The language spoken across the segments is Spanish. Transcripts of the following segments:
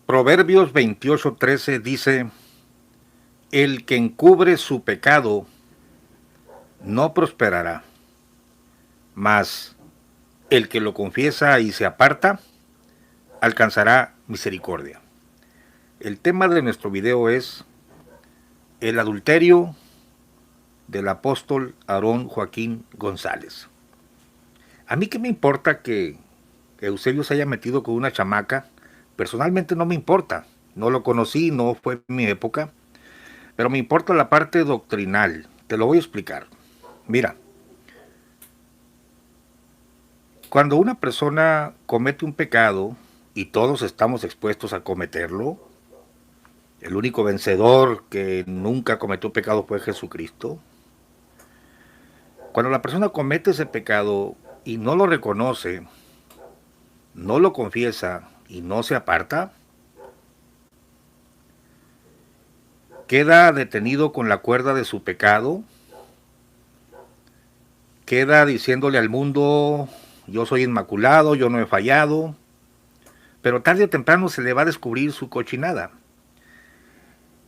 Proverbios 28:13 dice, el que encubre su pecado no prosperará, mas el que lo confiesa y se aparta alcanzará misericordia. El tema de nuestro video es el adulterio del apóstol Aarón Joaquín González. A mí qué me importa que Eusebio se haya metido con una chamaca. Personalmente no me importa, no lo conocí, no fue mi época, pero me importa la parte doctrinal. Te lo voy a explicar. Mira, cuando una persona comete un pecado, y todos estamos expuestos a cometerlo, el único vencedor que nunca cometió pecado fue Jesucristo. Cuando la persona comete ese pecado y no lo reconoce, no lo confiesa y no se aparta, queda detenido con la cuerda de su pecado, queda diciéndole al mundo, yo soy inmaculado, yo no he fallado, pero tarde o temprano se le va a descubrir su cochinada.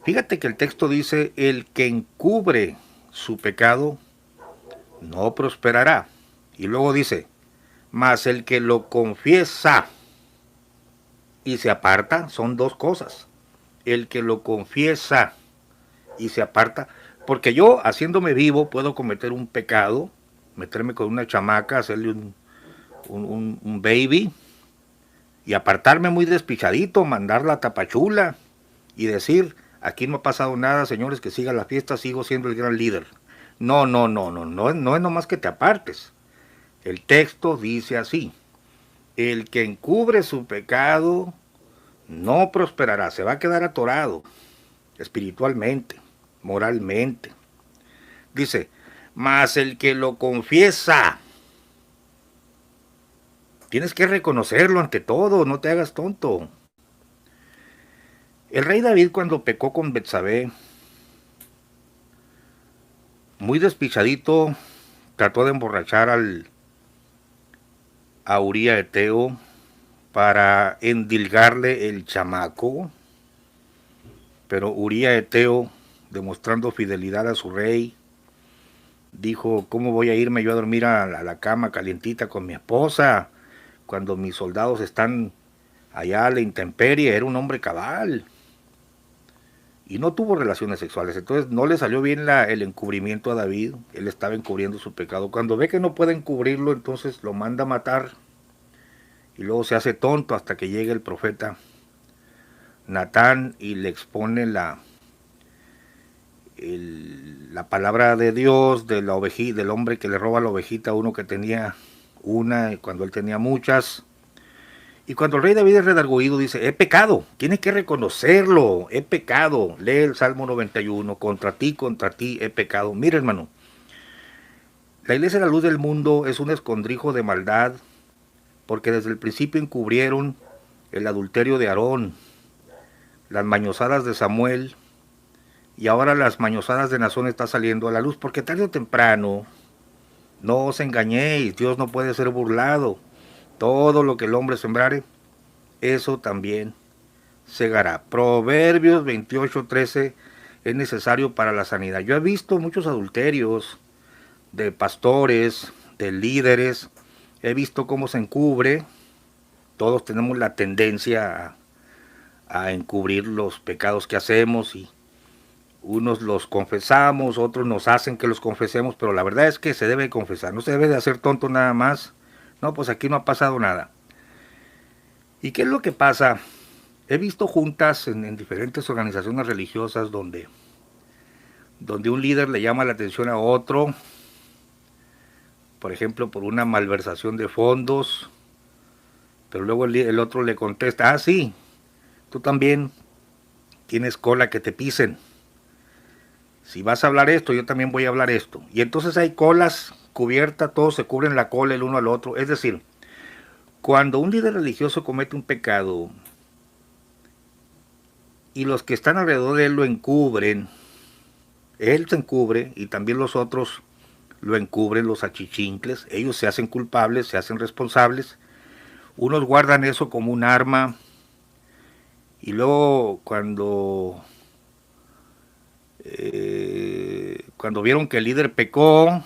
Fíjate que el texto dice, el que encubre su pecado no prosperará. Y luego dice, mas el que lo confiesa y se aparta, son dos cosas. El que lo confiesa y se aparta, porque yo haciéndome vivo puedo cometer un pecado, meterme con una chamaca, hacerle un baby y apartarme muy despichadito, mandarla a Tapachula y decir, aquí no ha pasado nada, señores, que siga la fiesta, sigo siendo el gran líder. No es nomás que te apartes. El texto dice así, el que encubre su pecado no prosperará, se va a quedar atorado espiritualmente, moralmente. Dice, mas el que lo confiesa, tienes que reconocerlo ante todo, no te hagas tonto. El rey David cuando pecó con Betsabé, muy despichadito, trató de emborrachar a Uría Eteo para endilgarle el chamaco, pero Uría Eteo, demostrando fidelidad a su rey, dijo, ¿cómo voy a irme yo a dormir a la cama calientita con mi esposa cuando mis soldados están allá a la intemperie? Era un hombre cabal y no tuvo relaciones sexuales, entonces no le salió bien el encubrimiento a David. Él estaba encubriendo su pecado. Cuando ve que no puede encubrirlo, entonces lo manda a matar y luego se hace tonto hasta que llega el profeta Natán y le expone la palabra de Dios de la ovejita, del hombre que le roba la ovejita a uno que tenía una y cuando él tenía muchas. Y cuando el rey David es redarguido dice, he pecado, tienes que reconocerlo, he pecado. Lee el Salmo 91, contra ti he pecado. Mira, hermano, la iglesia de la luz del mundo es un escondrijo de maldad, porque desde el principio encubrieron el adulterio de Aarón, las mañosadas de Samuel, y ahora las mañosadas de Nazón está saliendo a la luz, porque tarde o temprano, no os engañéis, Dios no puede ser burlado. Todo lo que el hombre sembrare, eso también segará. Proverbios 28:13 es necesario para la sanidad. Yo he visto muchos adulterios de pastores, de líderes, he visto cómo se encubre. Todos tenemos la tendencia a encubrir los pecados que hacemos y unos los confesamos, otros nos hacen que los confesemos, pero la verdad es que se debe confesar, no se debe de hacer tonto nada más. No, pues aquí no ha pasado nada. ¿Y qué es lo que pasa? He visto juntas en diferentes organizaciones religiosas donde un líder le llama la atención a otro, por ejemplo, por una malversación de fondos, pero luego el otro le contesta, ah, sí, tú también tienes cola que te pisen. Si vas a hablar esto, yo también voy a hablar esto. Y entonces hay colas cubiertas, todos se cubren la cola el uno al otro. Es decir, cuando un líder religioso comete un pecado y los que están alrededor de él lo encubren, él se encubre y también los otros lo encubren, los achichincles, ellos se hacen culpables, se hacen responsables, unos guardan eso como un arma Y luego cuando vieron que el líder pecó,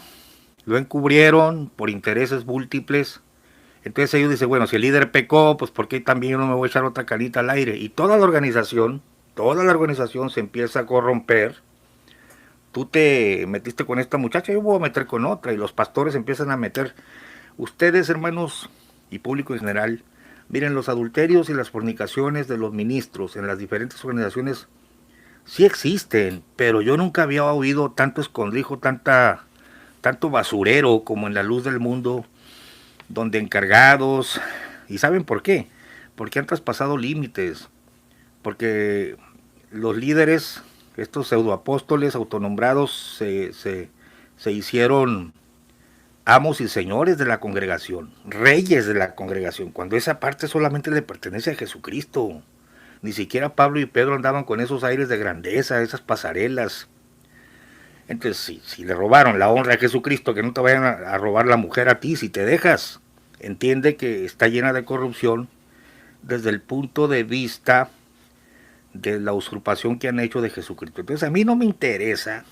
lo encubrieron por intereses múltiples. Entonces ellos dicen, bueno, si el líder pecó, pues ¿por qué también yo no me voy a echar otra canita al aire? Y toda la organización se empieza a corromper. Tú te metiste con esta muchacha, yo voy a meter con otra. Y los pastores empiezan a meter. Ustedes, hermanos, y público en general, miren, los adulterios y las fornicaciones de los ministros en las diferentes organizaciones sí existen, pero yo nunca había oído tanto escondrijo, tanto basurero como en la luz del mundo, donde encargados, ¿y saben por qué? Porque han traspasado límites, porque los líderes, estos pseudoapóstoles autonombrados, se hicieron amos y señores de la congregación, reyes de la congregación, cuando esa parte solamente le pertenece a Jesucristo. Ni siquiera Pablo y Pedro andaban con esos aires de grandeza, esas pasarelas. Entonces, si le robaron la honra a Jesucristo, que no te vayan a robar la mujer a ti si te dejas. Entiende que está llena de corrupción desde el punto de vista de la usurpación que han hecho de Jesucristo. Entonces, a mí no me interesa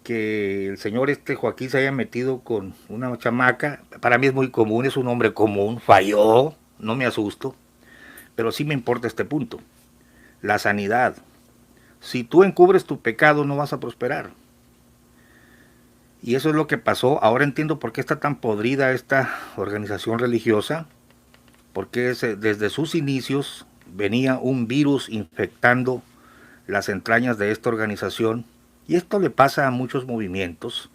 que el señor Joaquín se haya metido con una chamaca. Para mí es muy común, es un hombre común, falló, no me asusto. Pero sí me importa este punto, la sanidad. Si tú encubres tu pecado no vas a prosperar. Y eso es lo que pasó. Ahora entiendo por qué está tan podrida esta organización religiosa, porque desde sus inicios venía un virus infectando las entrañas de esta organización. Y esto le pasa a muchos movimientos.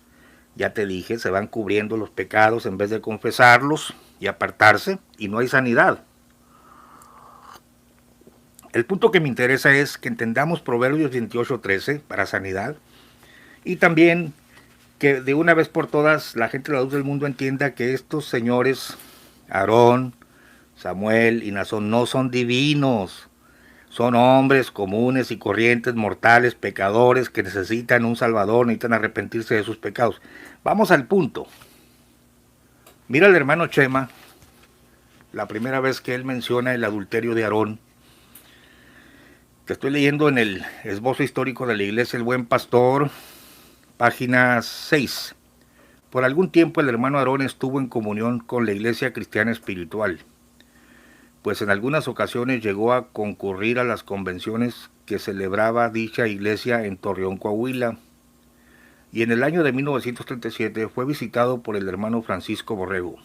Ya te dije, se van cubriendo los pecados en vez de confesarlos y apartarse, y no hay sanidad. El punto que me interesa es que entendamos Proverbios 28:13 para sanidad, y también que de una vez por todas la gente de la luz del mundo entienda que estos señores, Aarón, Samuel y Nazón, no son divinos, son hombres comunes y corrientes, mortales, pecadores, que necesitan un salvador, necesitan arrepentirse de sus pecados. Vamos al punto. Mira el hermano Chema, la primera vez que él menciona el adulterio de Aarón, que estoy leyendo en el esbozo histórico de la iglesia El Buen Pastor, página 6. Por algún tiempo el hermano Aarón estuvo en comunión con la iglesia cristiana espiritual, pues en algunas ocasiones llegó a concurrir a las convenciones que celebraba dicha iglesia en Torreón, Coahuila, y en el año de 1937 fue visitado por el hermano Francisco Borrego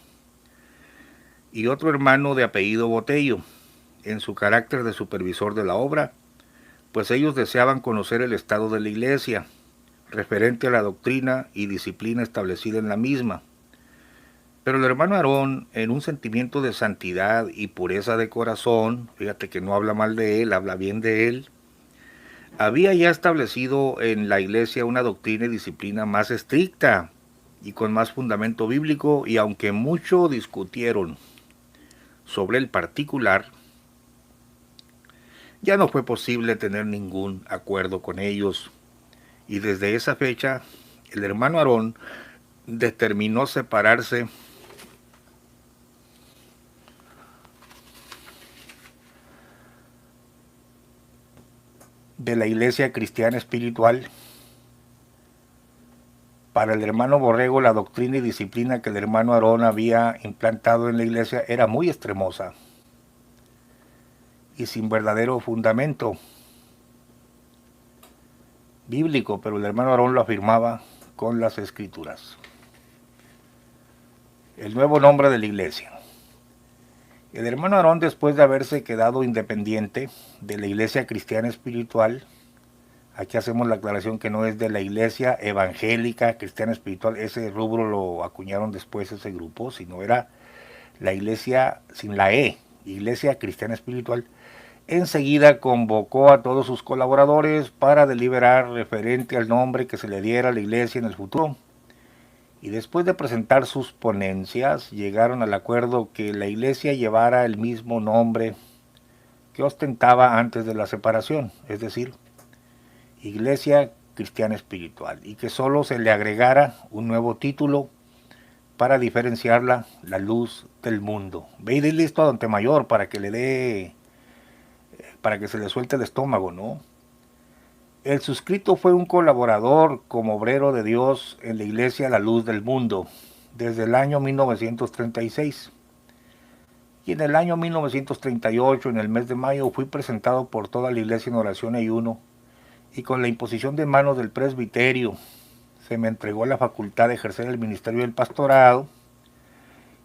y otro hermano de apellido Botello, en su carácter de supervisor de la obra, pues ellos deseaban conocer el estado de la iglesia, referente a la doctrina y disciplina establecida en la misma. Pero el hermano Aarón, en un sentimiento de santidad y pureza de corazón, fíjate que no habla mal de él, habla bien de él, había ya establecido en la iglesia una doctrina y disciplina más estricta y con más fundamento bíblico, y aunque mucho discutieron sobre el particular, ya no fue posible tener ningún acuerdo con ellos. Y desde esa fecha, el hermano Aarón determinó separarse de la iglesia cristiana espiritual. Para el hermano Borrego, la doctrina y disciplina que el hermano Aarón había implantado en la iglesia era muy extremosa y sin verdadero fundamento bíblico, pero el hermano Aarón lo afirmaba con las escrituras. El nuevo nombre de la iglesia. El hermano Aarón, después de haberse quedado independiente de la iglesia cristiana espiritual, aquí hacemos la aclaración que no es de la iglesia evangélica cristiana espiritual, ese rubro lo acuñaron después ese grupo, sino era la iglesia sin la E, iglesia cristiana espiritual. Enseguida convocó a todos sus colaboradores para deliberar referente al nombre que se le diera a la iglesia en el futuro. Y después de presentar sus ponencias, llegaron al acuerdo que la iglesia llevara el mismo nombre que ostentaba antes de la separación, es decir, Iglesia Cristiana Espiritual, y que solo se le agregara un nuevo título para diferenciarla, la luz del mundo. Ve y dile esto a Don Temayor para que le dé para que se le suelte el estómago, ¿no? El suscrito fue un colaborador como obrero de Dios en la Iglesia La Luz del Mundo desde el año 1936. Y en el año 1938, en el mes de mayo, fui presentado por toda la iglesia en oración y ayuno, y con la imposición de manos del presbiterio se me entregó la facultad de ejercer el ministerio del pastorado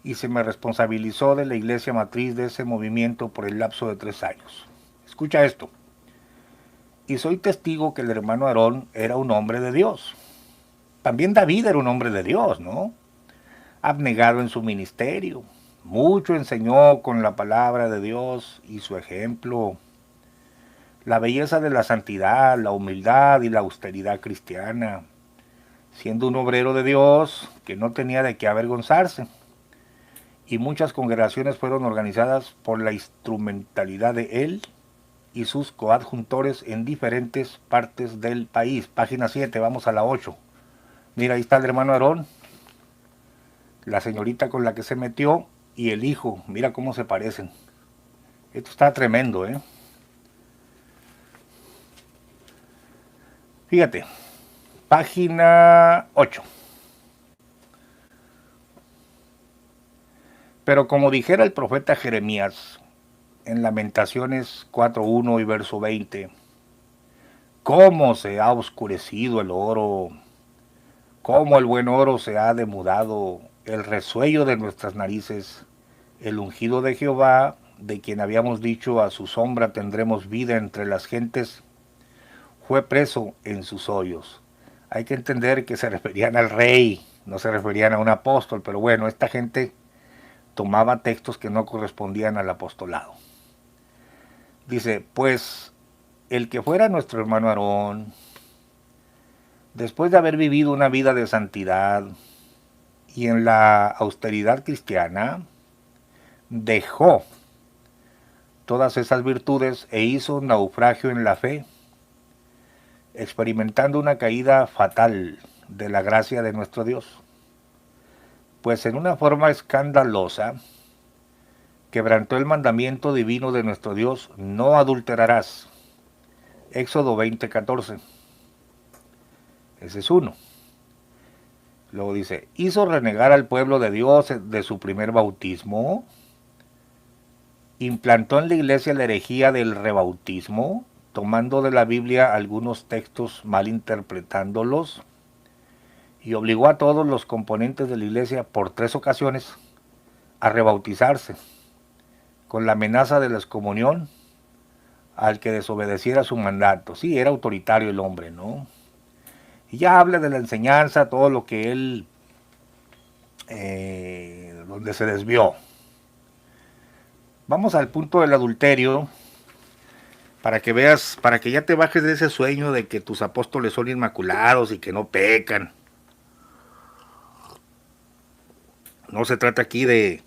y se me responsabilizó de la iglesia matriz de ese movimiento por el lapso de 3 años. Escucha esto. Y soy testigo que el hermano Aarón era un hombre de Dios. También David era un hombre de Dios, ¿no? Abnegado en su ministerio. Mucho enseñó con la palabra de Dios y su ejemplo. La belleza de la santidad, la humildad y la austeridad cristiana. Siendo un obrero de Dios que no tenía de qué avergonzarse. Y muchas congregaciones fueron organizadas por la instrumentalidad de él y sus coadjuntores en diferentes partes del país. Página 7, vamos a la 8. Mira, ahí está el hermano Aarón, la señorita con la que se metió y el hijo. Mira cómo se parecen. Esto está tremendo, ¿eh? Fíjate, página 8. Pero como dijera el profeta Jeremías en Lamentaciones 4:1 y verso 20, cómo se ha oscurecido el oro, cómo el buen oro se ha demudado, el resuello de nuestras narices, el ungido de Jehová, de quien habíamos dicho a su sombra tendremos vida entre las gentes, fue preso en sus hoyos. Hay que entender que se referían al rey, no se referían a un apóstol, pero bueno, esta gente tomaba textos que no correspondían al apostolado. Dice, pues el que fuera nuestro hermano Aarón, después de haber vivido una vida de santidad y en la austeridad cristiana, dejó todas esas virtudes e hizo un naufragio en la fe, experimentando una caída fatal de la gracia de nuestro Dios. Pues en una forma escandalosa, quebrantó el mandamiento divino de nuestro Dios, no adulterarás. Éxodo 20:14. Ese es uno. Luego dice, hizo renegar al pueblo de Dios de su primer bautismo, implantó en la iglesia la herejía del rebautismo, tomando de la Biblia algunos textos mal interpretándolos, y obligó a todos los componentes de la iglesia por 3 ocasiones a rebautizarse, con la amenaza de la excomunión al que desobedeciera su mandato. Sí, era autoritario el hombre, ¿no? Y ya habla de la enseñanza, todo lo que él, donde se desvió. Vamos al punto del adulterio, para que veas, para que ya te bajes de ese sueño de que tus apóstoles son inmaculados y que no pecan. No se trata aquí de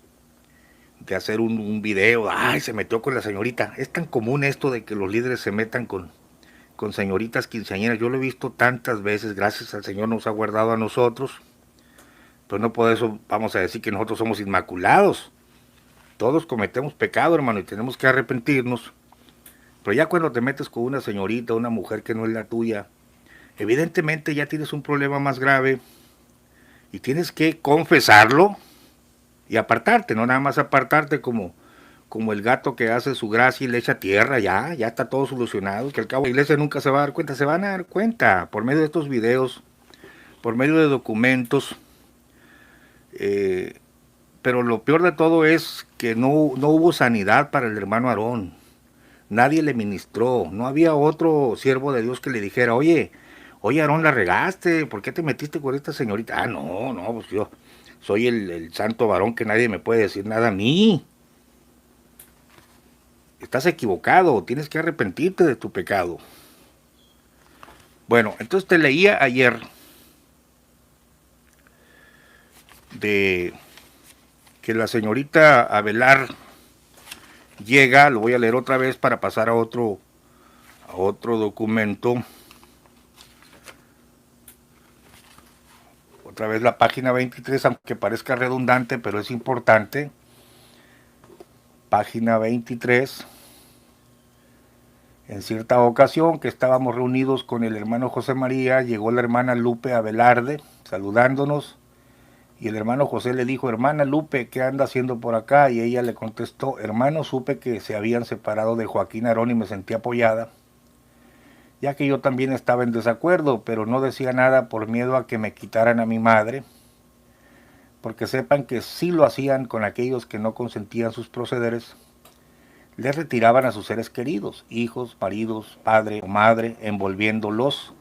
hacer un video, ay, se metió con la señorita. Es tan común esto de que los líderes se metan con señoritas quinceañeras. Yo lo he visto tantas veces, gracias al Señor nos ha guardado a nosotros. Pero no por eso vamos a decir que nosotros somos inmaculados. Todos cometemos pecado, hermano, y tenemos que arrepentirnos. Pero ya cuando te metes con una señorita, una mujer que no es la tuya, evidentemente ya tienes un problema más grave y tienes que confesarlo y apartarte, no nada más apartarte como el gato que hace su gracia y le echa tierra. Ya está todo solucionado, que al cabo la iglesia nunca se va a dar cuenta. Se van a dar cuenta por medio de estos videos, por medio de documentos, pero lo peor de todo es que no hubo sanidad para el hermano Aarón. Nadie le ministró, no había otro siervo de Dios que le dijera, oye Aarón, la regaste, ¿por qué te metiste con esta señorita? Ah, no, pues yo soy el santo varón que nadie me puede decir nada a mí. Estás equivocado, tienes que arrepentirte de tu pecado. Bueno, entonces te leía ayer de que la señorita Abelar llega, lo voy a leer otra vez para pasar a otro documento. Otra vez la página 23, aunque parezca redundante, pero es importante. Página 23. En cierta ocasión que estábamos reunidos con el hermano José María, llegó la hermana Lupe Abelarde saludándonos y el hermano José le dijo, hermana Lupe, ¿qué anda haciendo por acá? Y ella le contestó, hermano, supe que se habían separado de Joaquín Aarón y me sentí apoyada, ya que yo también estaba en desacuerdo, pero no decía nada por miedo a que me quitaran a mi madre, porque sepan que sí lo hacían con aquellos que no consentían sus procederes, les retiraban a sus seres queridos, hijos, maridos, padre o madre, envolviéndolos,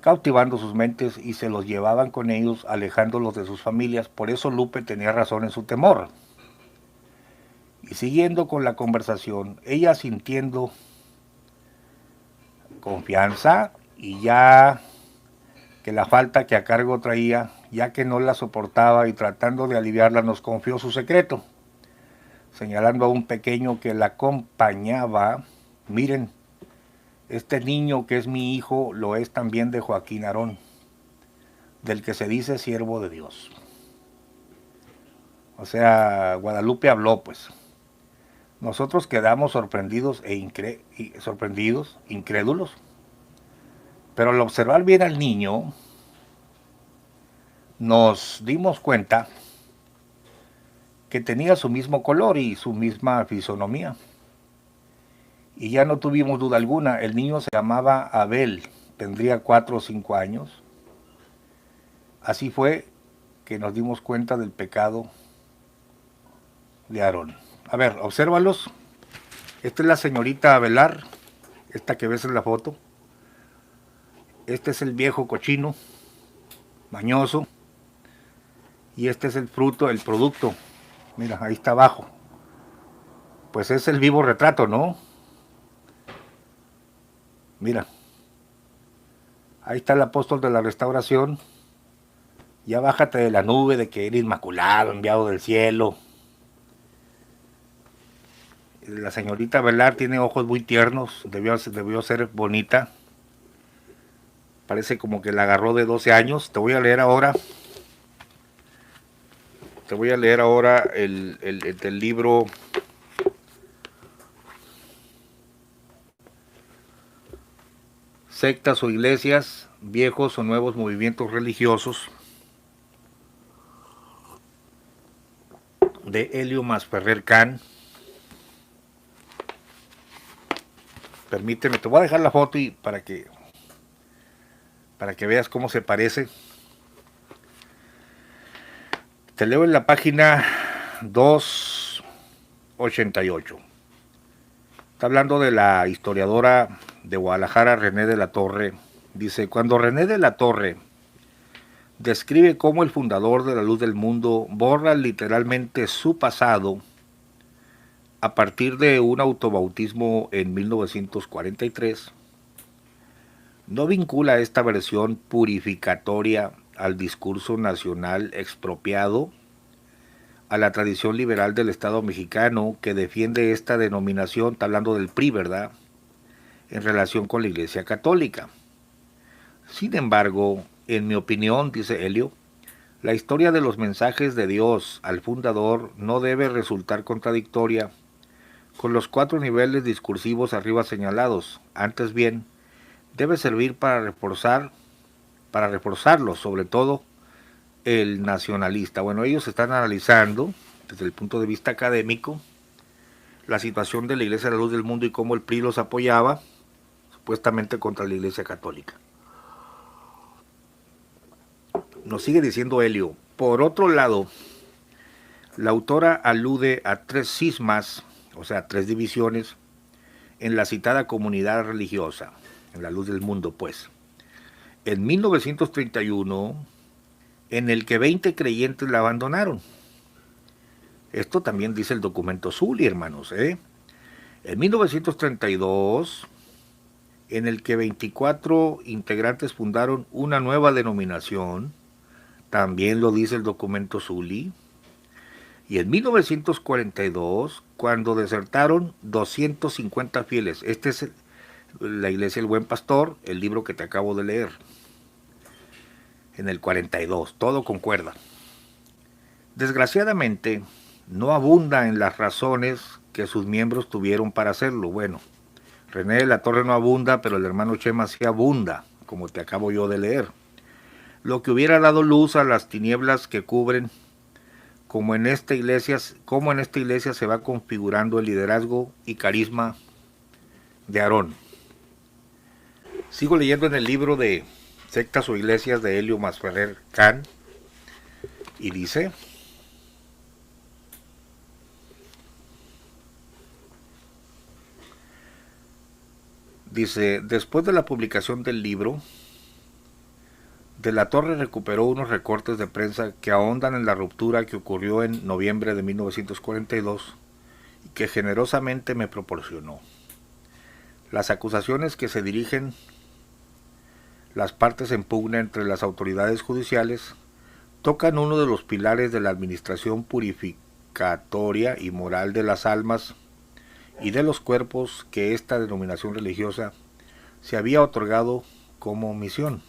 cautivando sus mentes y se los llevaban con ellos, alejándolos de sus familias. Por eso Lupe tenía razón en su temor. Y siguiendo con la conversación, ella sintiendo confianza y ya que la falta que a cargo traía, ya que no la soportaba y tratando de aliviarla, nos confió su secreto, señalando a un pequeño que la acompañaba. Miren, este niño que es mi hijo lo es también de Joaquín Aarón, del que se dice siervo de Dios. O sea, Guadalupe habló, pues. Nosotros quedamos sorprendidos sorprendidos, incrédulos. Pero al observar bien al niño, nos dimos cuenta que tenía su mismo color y su misma fisonomía. Y ya no tuvimos duda alguna, el niño se llamaba Abel, tendría 4 o 5 años. Así fue que nos dimos cuenta del pecado de Aarón. A ver, obsérvalos. Esta es la señorita Abelar, esta que ves en la foto. Este es el viejo cochino, mañoso. Y este es el fruto, el producto. Mira, ahí está abajo. Pues es el vivo retrato, ¿no? Mira. Ahí está el apóstol de la restauración. Ya bájate de la nube de que eres inmaculado, enviado del cielo. La señorita Velar tiene ojos muy tiernos, debió ser bonita. Parece como que la agarró de 12 años. Te voy a leer ahora. El libro Sectas o Iglesias, Viejos o Nuevos Movimientos Religiosos, de Helio Masferrer Can. Permíteme, te voy a dejar la foto y para que veas cómo se parece. Te leo en la página 288. Está hablando de la historiadora de Guadalajara, René de la Torre. Dice, cuando René de la Torre describe cómo el fundador de la luz del mundo borra literalmente su pasado a partir de un autobautismo en 1943, no vincula esta versión purificatoria al discurso nacional expropiado, a la tradición liberal del Estado mexicano que defiende esta denominación, está hablando del PRI, ¿verdad?, en relación con la Iglesia Católica. Sin embargo, en mi opinión, dice Helio, la historia de los mensajes de Dios al fundador no debe resultar contradictoria con los 4 niveles discursivos arriba señalados. Antes bien, debe servir para reforzarlo, sobre todo el nacionalista. Bueno, ellos están analizando desde el punto de vista académico la situación de la Iglesia de la Luz del Mundo y cómo el PRI los apoyaba supuestamente contra la Iglesia Católica. Nos sigue diciendo Helio. Por otro lado, la autora alude a 3 cismas, o sea, 3 divisiones, en la citada comunidad religiosa, en la Luz del Mundo, pues. En 1931, en el que 20 creyentes la abandonaron. Esto también dice el documento Zuli, hermanos, ¿eh? En 1932, en el que 24 integrantes fundaron una nueva denominación, también lo dice el documento Zuli. Y en 1942, cuando desertaron 250 fieles. Este es la Iglesia del Buen Pastor, el libro que te acabo de leer. En el 42, todo concuerda. Desgraciadamente, no abunda en las razones que sus miembros tuvieron para hacerlo. Bueno, René de la Torre no abunda, pero el hermano Chema sí abunda, como te acabo yo de leer. Lo que hubiera dado luz a las tinieblas que cubren, como en esta iglesia se va configurando el liderazgo y carisma de Aarón. Sigo leyendo en el libro de Sectas o Iglesias de Helio Masferrer Can, y dice: después de la publicación del libro, De la Torre recuperó unos recortes de prensa que ahondan en la ruptura que ocurrió en noviembre de 1942 y que generosamente me proporcionó. Las acusaciones que se dirigen las partes en pugna entre las autoridades judiciales tocan uno de los pilares de la administración purificatoria y moral de las almas y de los cuerpos que esta denominación religiosa se había otorgado como misión.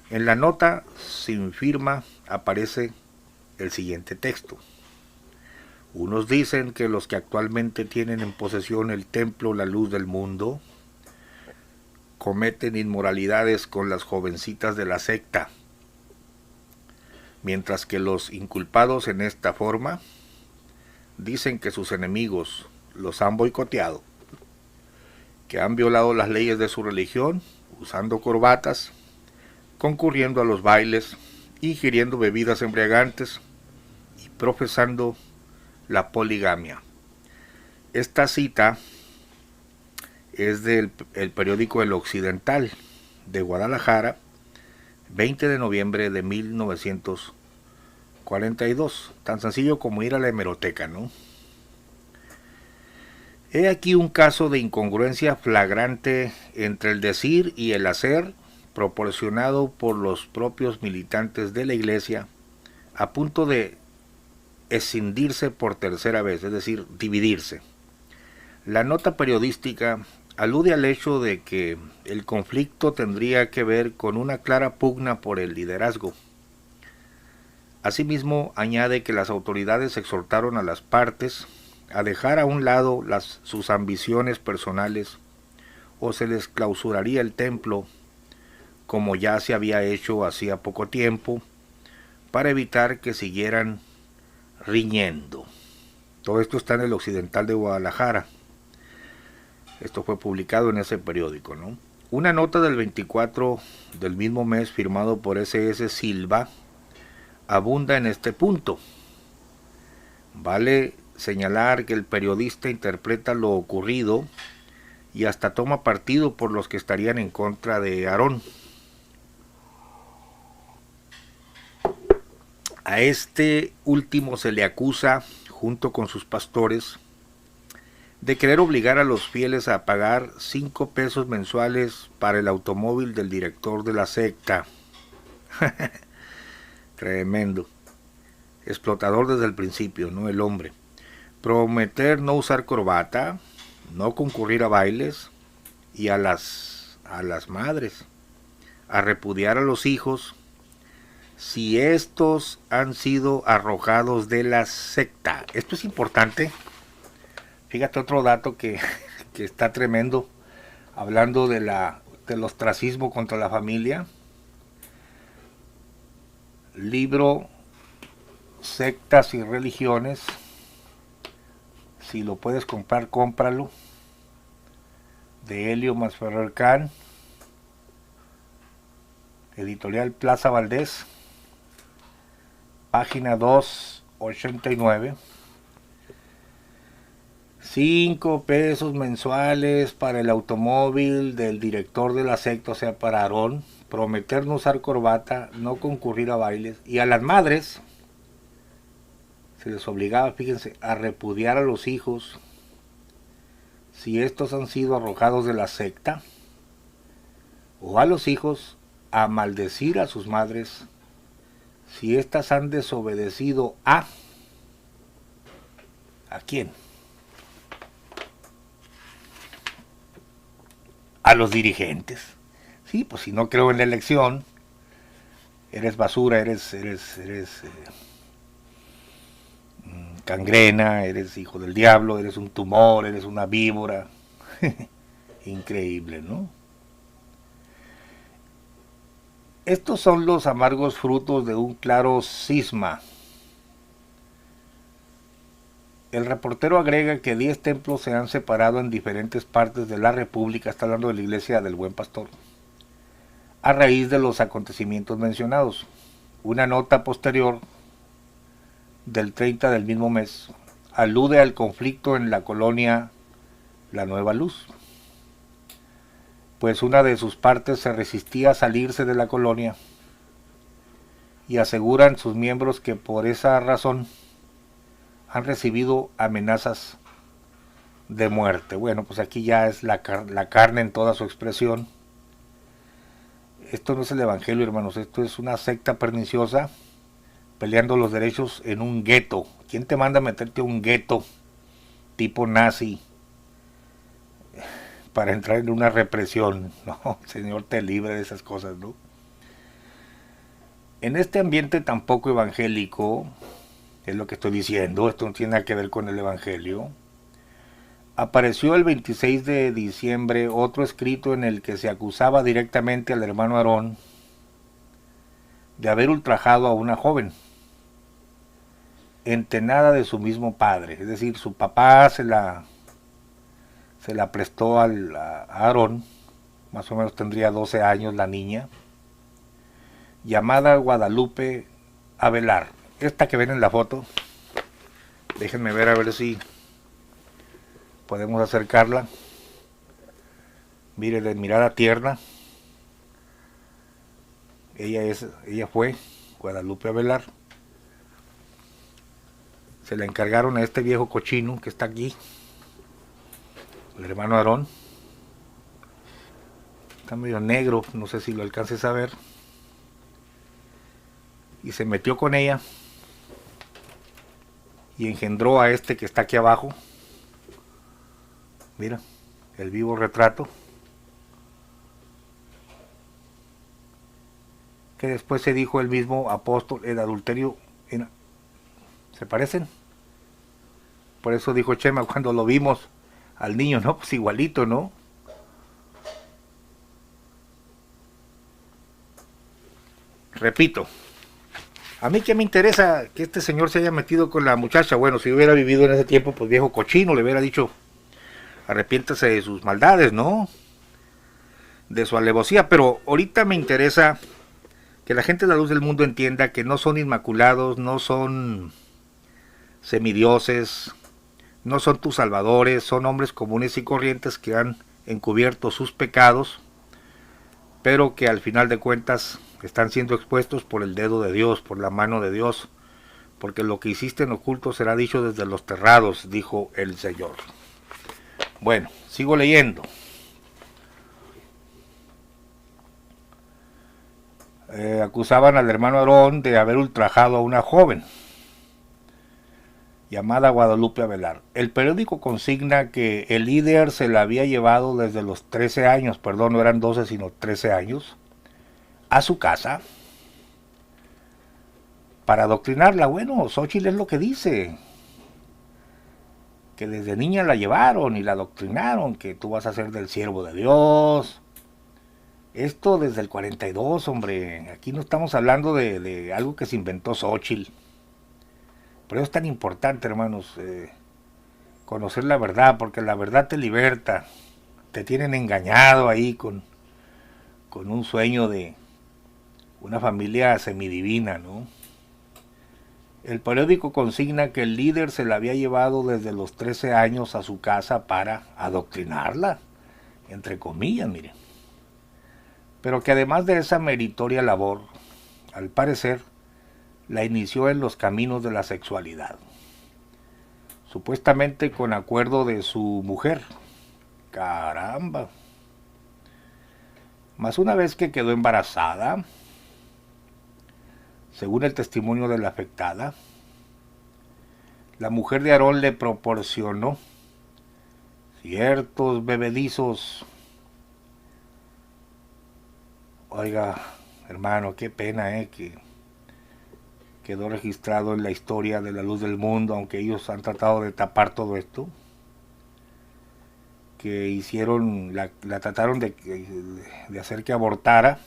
En la nota sin firma aparece el siguiente texto: unos dicen que los que actualmente tienen en posesión el templo La Luz del Mundo cometen inmoralidades con las jovencitas de la secta, mientras que los inculpados en esta forma dicen que sus enemigos los han boicoteado, que han violado las leyes de su religión usando corbatas, concurriendo a los bailes, ingiriendo bebidas embriagantes y profesando la poligamia. Esta cita es del periódico El Occidental de Guadalajara, 20 de noviembre de 1942. Tan sencillo como ir a la hemeroteca, ¿no? He aquí un caso de incongruencia flagrante entre el decir y el hacer, proporcionado por los propios militantes de la Iglesia, a punto de escindirse por tercera vez, es decir, dividirse. La nota periodística alude al hecho de que el conflicto tendría que ver con una clara pugna por el liderazgo. Asimismo, añade que las autoridades exhortaron a las partes a dejar a un lado sus ambiciones personales o se les clausuraría el templo, como ya se había hecho hacía poco tiempo, para evitar que siguieran riñendo. Todo esto está en el Occidental de Guadalajara. Esto fue publicado en ese periódico, ¿no? Una nota del 24 del mismo mes, firmado por S.S. Silva, abunda en este punto. Vale señalar que el periodista interpreta lo ocurrido y hasta toma partido por los que estarían en contra de Aarón. A este último se le acusa, junto con sus pastores, de querer obligar a los fieles a pagar 5 pesos mensuales para el automóvil del director de la secta. Tremendo. Explotador desde el principio, ¿no? El hombre. Prometer no usar corbata, no concurrir a bailes y a las madres, a repudiar a los hijos si estos han sido arrojados de la secta. Esto es importante. Fíjate otro dato que está tremendo, hablando del ostracismo contra la familia. Libro Sectas y Religiones. Si lo puedes comprar, cómpralo. De Helio Masferrer Can. Editorial Plaza Valdés. Página 289. 5 pesos mensuales para el automóvil del director de la secta, o sea, para Aarón. Prometer no usar corbata, no concurrir a bailes. Y a las madres se les obligaba, fíjense, a repudiar a los hijos si estos han sido arrojados de la secta, o a los hijos a maldecir a sus madres si éstas han desobedecido ¿a quién? A los dirigentes. Sí, pues si no creo en la elección, eres basura, eres cangrena, eres hijo del diablo, eres un tumor, eres una víbora. Increíble, ¿no? Estos son los amargos frutos de un claro cisma. El reportero agrega que 10 templos se han separado en diferentes partes de la República, está hablando de la iglesia del Buen Pastor, a raíz de los acontecimientos mencionados. Una nota posterior del 30 del mismo mes alude al conflicto en la colonia La Nueva Luz, pues una de sus partes se resistía a salirse de la colonia y aseguran sus miembros que por esa razón han recibido amenazas de muerte. Bueno, pues aquí ya es la carne en toda su expresión. Esto no es el evangelio, hermanos, esto es una secta perniciosa peleando los derechos en un gueto. ¿Quién te manda a meterte a un gueto tipo nazi para entrar en una represión? No, Señor te libre de esas cosas, ¿no? En este ambiente tan poco evangélico, es lo que estoy diciendo, esto no tiene nada que ver con el evangelio, apareció el 26 de diciembre otro escrito en el que se acusaba directamente al hermano Aarón de haber ultrajado a una joven, entenada de su mismo padre, es decir, su papá se la prestó a Aarón, más o menos tendría 12 años la niña, llamada Guadalupe Avelar. Esta que ven en la foto, déjenme ver a ver si podemos acercarla. Mire, de mirada tierna. Ella fue Guadalupe Avelar. Se la encargaron a este viejo cochino que está aquí, el hermano Aarón. Está medio negro, no sé si lo alcances a ver. Y se metió con ella y engendró a este que está aquí abajo. Mira, el vivo retrato. Que después se dijo el mismo apóstol, el adulterio. ¿Se parecen? Por eso dijo Chema cuando lo vimos al niño, ¿no? Pues igualito, ¿no? Repito, a mí que me interesa que este señor se haya metido con la muchacha. Bueno, si hubiera vivido en ese tiempo, pues viejo cochino, le hubiera dicho, arrepiéntase de sus maldades, ¿no? De su alevosía. Pero ahorita me interesa que la gente de la luz del mundo entienda que no son inmaculados, no son semidioses, no son tus salvadores, son hombres comunes y corrientes que han encubierto sus pecados, pero que al final de cuentas están siendo expuestos por el dedo de Dios, por la mano de Dios, porque lo que hiciste en oculto será dicho desde los terrados, dijo el Señor. Bueno, sigo leyendo. Acusaban al hermano Aarón de haber ultrajado a una joven llamada Guadalupe Avelar. El periódico consigna que el líder se la había llevado desde los 13 años, perdón, no eran 12 sino 13 años, a su casa para adoctrinarla. Bueno, Xóchitl es lo que dice, que desde niña la llevaron y la adoctrinaron, que tú vas a ser del siervo de Dios. Esto desde el 42, hombre, aquí no estamos hablando de algo que se inventó Xóchitl. Por eso es tan importante, hermanos, conocer la verdad, porque la verdad te liberta. Te tienen engañado ahí con un sueño de una familia semidivina, ¿no? El periódico consigna que el líder se la había llevado desde los 13 años a su casa para adoctrinarla, entre comillas, miren. Pero que además de esa meritoria labor, al parecer, la inició en los caminos de la sexualidad, supuestamente con acuerdo de su mujer. Caramba. Mas una vez que quedó embarazada, según el testimonio de la afectada, la mujer de Aarón le proporcionó ciertos bebedizos. Oiga, hermano, qué pena, que quedó registrado en la historia de la luz del mundo, aunque ellos han tratado de tapar todo esto. que hicieron, la trataron de hacer que abortara.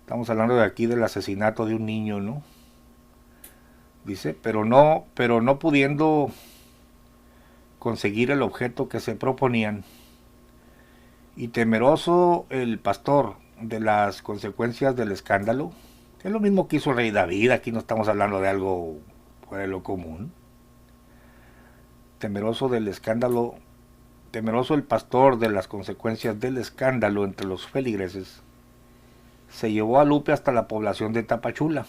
Estamos hablando de aquí del asesinato de un niño, ¿no? Dice, pero no pudiendo conseguir el objeto que se proponían, y temeroso el pastor de las consecuencias del escándalo, es lo mismo que hizo el rey David, aquí no estamos hablando de algo fuera de lo común. Temeroso del escándalo, temeroso el pastor de las consecuencias del escándalo entre los feligreses, se llevó a Lupe hasta la población de Tapachula.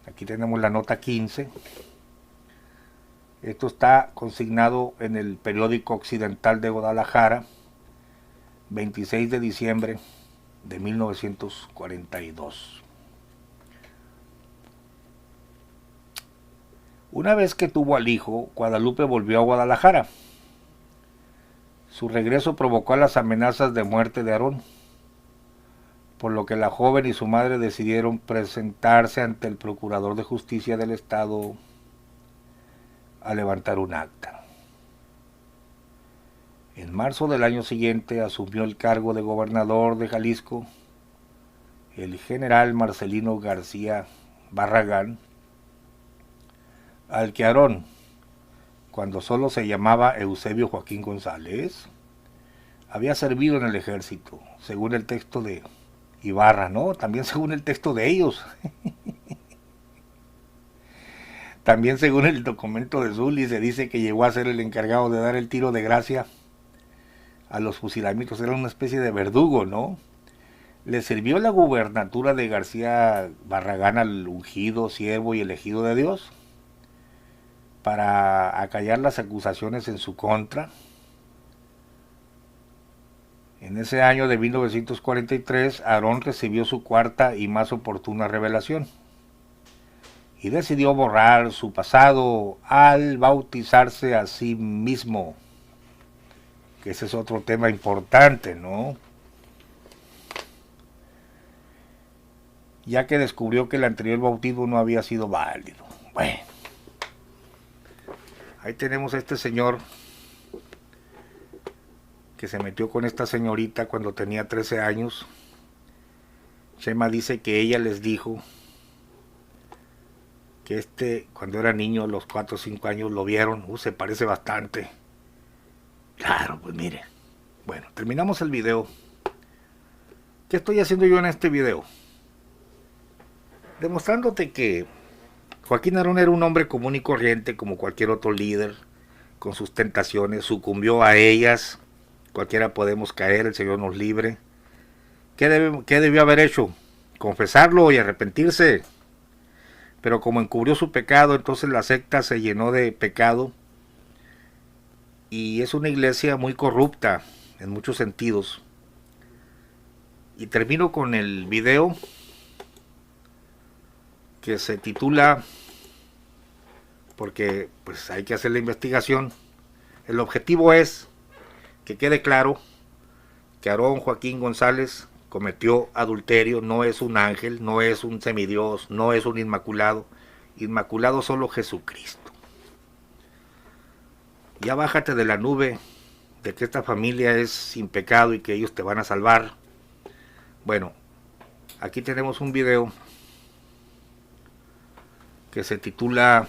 Aquí tenemos la nota 15. Esto está consignado en el periódico Occidental de Guadalajara, 26 de diciembre de 1942. Una vez que tuvo al hijo, Guadalupe volvió a Guadalajara. Su regreso provocó las amenazas de muerte de Aarón, por lo que la joven y su madre decidieron presentarse ante el Procurador de Justicia del Estado a levantar un acta. En marzo del año siguiente asumió el cargo de gobernador de Jalisco el general Marcelino García Barragán, al que Aarón, cuando solo se llamaba Eusebio Joaquín González, había servido en el ejército, según el texto de Ibarra, ¿no? También según el texto de ellos. También según el documento de Zully se dice que llegó a ser el encargado de dar el tiro de gracia a los fusilamientos. Era una especie de verdugo, ¿no? Le sirvió la gubernatura de García Barragán al ungido, siervo y elegido de Dios para acallar las acusaciones en su contra. En ese año de 1943, Aarón recibió su cuarta y más oportuna revelación y decidió borrar su pasado al bautizarse a sí mismo, que ese es otro tema importante, ¿no? Ya que descubrió que el anterior bautismo no había sido válido. Bueno, ahí tenemos a este señor que se metió con esta señorita cuando tenía 13 años. Chema dice que ella les dijo que cuando era niño, a los 4 o 5 años, lo vieron. Se parece bastante. Claro, pues mire. Bueno, terminamos el video. ¿Qué estoy haciendo yo en este video? Demostrándote que Joaquín Aarón era un hombre común y corriente como cualquier otro líder, con sus tentaciones, sucumbió a ellas. Cualquiera podemos caer, el Señor nos libre. ¿Qué debió haber hecho? Confesarlo y arrepentirse. Pero como encubrió su pecado, entonces la secta se llenó de pecado. Y es una iglesia muy corrupta en muchos sentidos. Y termino con el video que se titula, porque pues hay que hacer la investigación. El objetivo es que quede claro que Aarón Joaquín González cometió adulterio, no es un ángel, no es un semidios, no es un inmaculado. Inmaculado solo Jesucristo. Ya bájate de la nube de que esta familia es sin pecado y que ellos te van a salvar. Bueno, aquí tenemos un video que se titula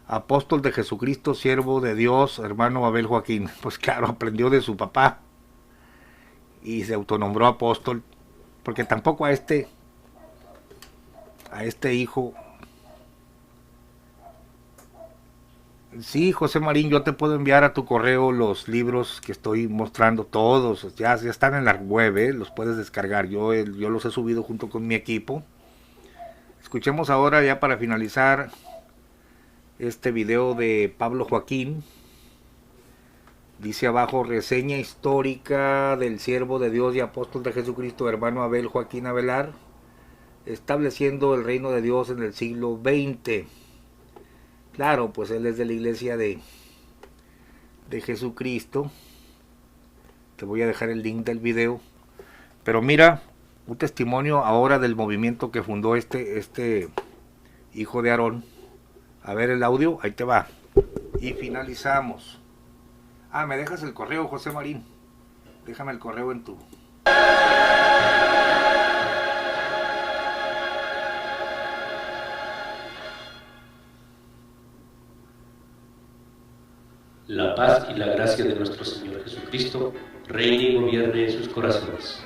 Apóstol de Jesucristo, siervo de Dios, hermano Abel Joaquín. Pues claro, aprendió de su papá y se autonombró apóstol, porque tampoco a este hijo. Sí, José Marín, yo te puedo enviar a tu correo los libros que estoy mostrando, todos, ya están en la web, los puedes descargar, yo los he subido junto con mi equipo. Escuchemos ahora, ya para finalizar, este video de Pablo Joaquín. Dice abajo: reseña histórica del siervo de Dios y apóstol de Jesucristo, hermano Abel Joaquín Avelar, estableciendo el reino de Dios en el siglo XX. Claro, pues él es de la iglesia de Jesucristo. Te voy a dejar el link del video. Pero mira, un testimonio ahora del movimiento que fundó este hijo de Aarón. A ver el audio, ahí te va. Y finalizamos. Ah, me dejas el correo, José Marín. Déjame el correo en tu... La paz y la gracia de nuestro Señor Jesucristo reine y gobierne en sus corazones.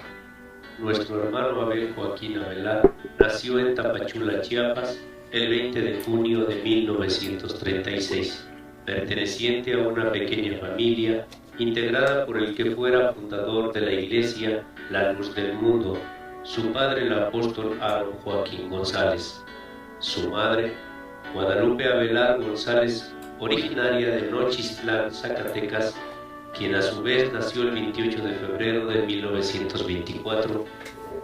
Nuestro hermano Abel Joaquín Avelar nació en Tapachula, Chiapas, el 20 de junio de 1936, perteneciente a una pequeña familia integrada por el que fuera fundador de la iglesia La Luz del Mundo, su padre el apóstol Aaron Joaquín González, su madre Guadalupe Avelar González, originaria de Nochistlán, Zacatecas, quien a su vez nació el 28 de febrero de 1924,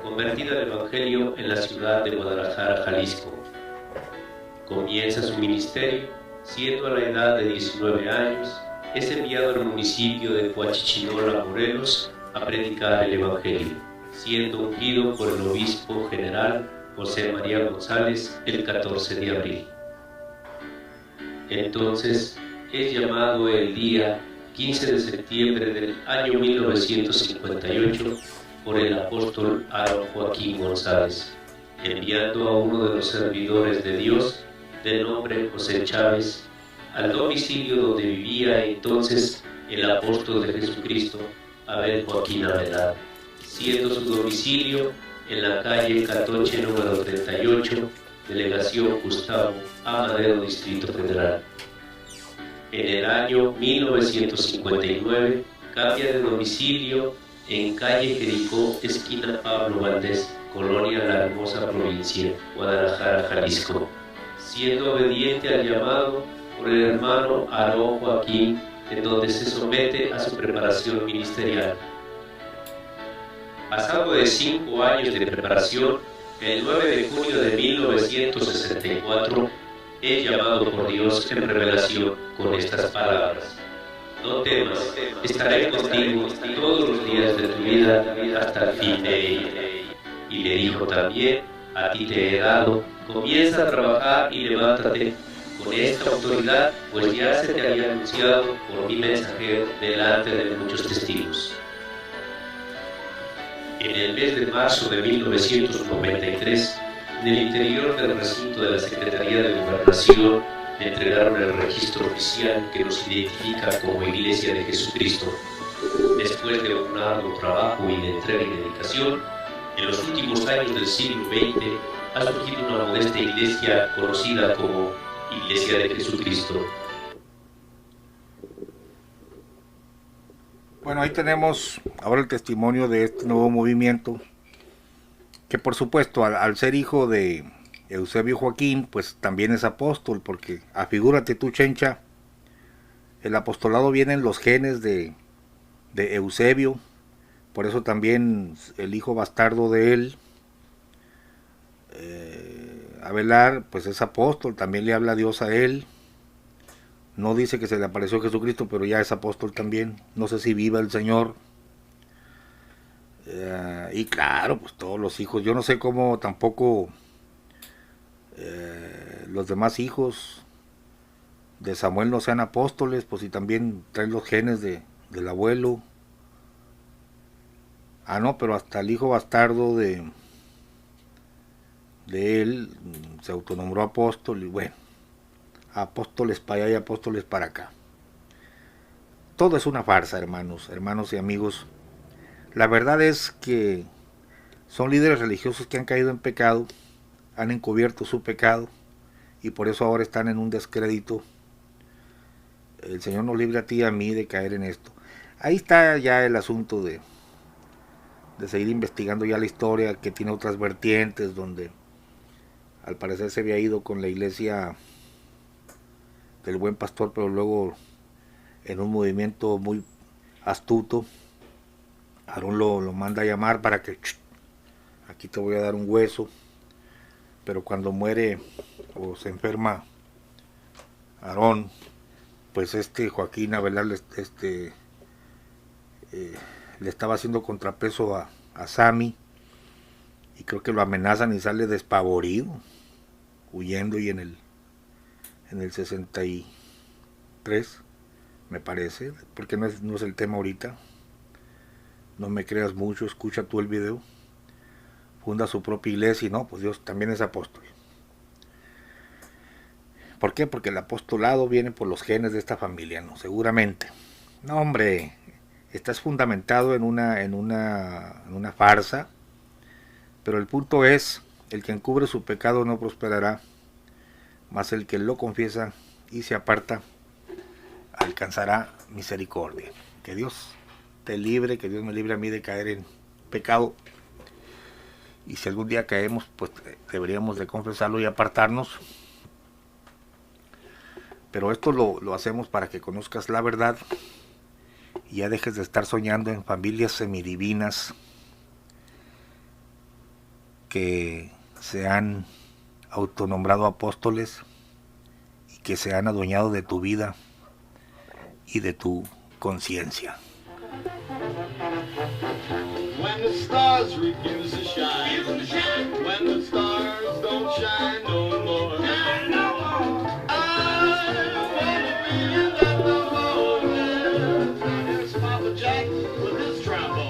convertida al Evangelio en la ciudad de Guadalajara, Jalisco. Comienza su ministerio, siendo a la edad de 19 años, es enviado al municipio de Coachichinola, Morelos, a predicar el Evangelio, siendo ungido por el obispo general José María González el 14 de abril. Entonces es llamado el día 15 de septiembre del año 1958 por el apóstol Aaron Joaquín González, enviando a uno de los servidores de Dios, de nombre José Chávez, al domicilio donde vivía entonces el apóstol de Jesucristo, Abel Joaquín Avelar, siendo su domicilio en la calle Catoche número 38, Delegación Gustavo A. Madero, Distrito Federal. En el año 1959 cambia de domicilio en calle Jericó, esquina Pablo Valdés, Colonia La Hermosa, provincia Guadalajara, Jalisco, siendo obediente al llamado por el hermano Aarón Joaquín, en donde se somete a su preparación ministerial. Pasado de 5 años de preparación, el 9 de junio de 1964 es llamado por Dios en revelación con estas palabras: no temas, estaré contigo todos los días de tu vida hasta el fin de ella. Y le dijo también: a ti te he dado, comienza a trabajar y levántate con esta autoridad, pues ya se te había anunciado por mi mensajero delante de muchos testigos. En el mes de marzo de 1993, en el interior del recinto de la Secretaría de Gobernación, me entregaron el registro oficial que nos identifica como Iglesia de Jesucristo. Después de un arduo trabajo y de entrega y dedicación, en los últimos años del siglo XX ha surgido una modesta iglesia conocida como Iglesia de Jesucristo. Bueno, ahí tenemos ahora el testimonio de este nuevo movimiento, que por supuesto al ser hijo de Eusebio Joaquín, pues también es apóstol, porque afigúrate tú, Chencha, el apostolado viene en los genes de Eusebio, por eso también el hijo bastardo de él, Avelar, pues es apóstol, también le habla Dios a él. No dice que se le apareció Jesucristo, pero ya es apóstol también. No sé si viva el Señor. Y claro, pues todos los hijos. Yo no sé cómo tampoco los demás hijos de Samuel no sean apóstoles, pues si también traen los genes del abuelo. Ah, no, pero hasta el hijo bastardo de él se autonombró apóstol y bueno, apóstoles para allá y apóstoles para acá. Todo es una farsa, hermanos y amigos. La verdad es que son líderes religiosos que han caído en pecado, han encubierto su pecado y por eso ahora están en un descrédito. El Señor nos libre a ti y a mí de caer en esto. Ahí está ya el asunto de seguir investigando ya la historia, que tiene otras vertientes, donde al parecer se había ido con la iglesia del Buen Pastor, pero luego en un movimiento muy astuto, Aarón lo manda a llamar para que aquí te voy a dar un hueso, pero cuando muere o se enferma Aarón, pues Joaquín Avelar le estaba haciendo contrapeso a Sammy, y creo que lo amenazan y sale despavorido, huyendo, y en el 63 me parece, porque no es el tema ahorita. No me creas mucho, escucha tú el video. Funda su propia iglesia y no, pues Dios también es apóstol. ¿Por qué? Porque el apostolado viene por los genes de esta familia, ¿no? Seguramente. No, hombre, estás fundamentado en una farsa, pero el punto es, el que encubre su pecado no prosperará, mas el que lo confiesa y se aparta alcanzará misericordia. Que Dios te libre, que Dios me libre a mí de caer en pecado. Y si algún día caemos, pues deberíamos de confesarlo y apartarnos. Pero esto lo hacemos para que conozcas la verdad y ya dejes de estar soñando en familias semidivinas que se han autonombrado apóstoles y que se han adueñado de tu vida y de tu conciencia. When the stars refuse to shine, when the stars don't shine no more, I wanna be in the moment. Here's Papa Jack with his trombone.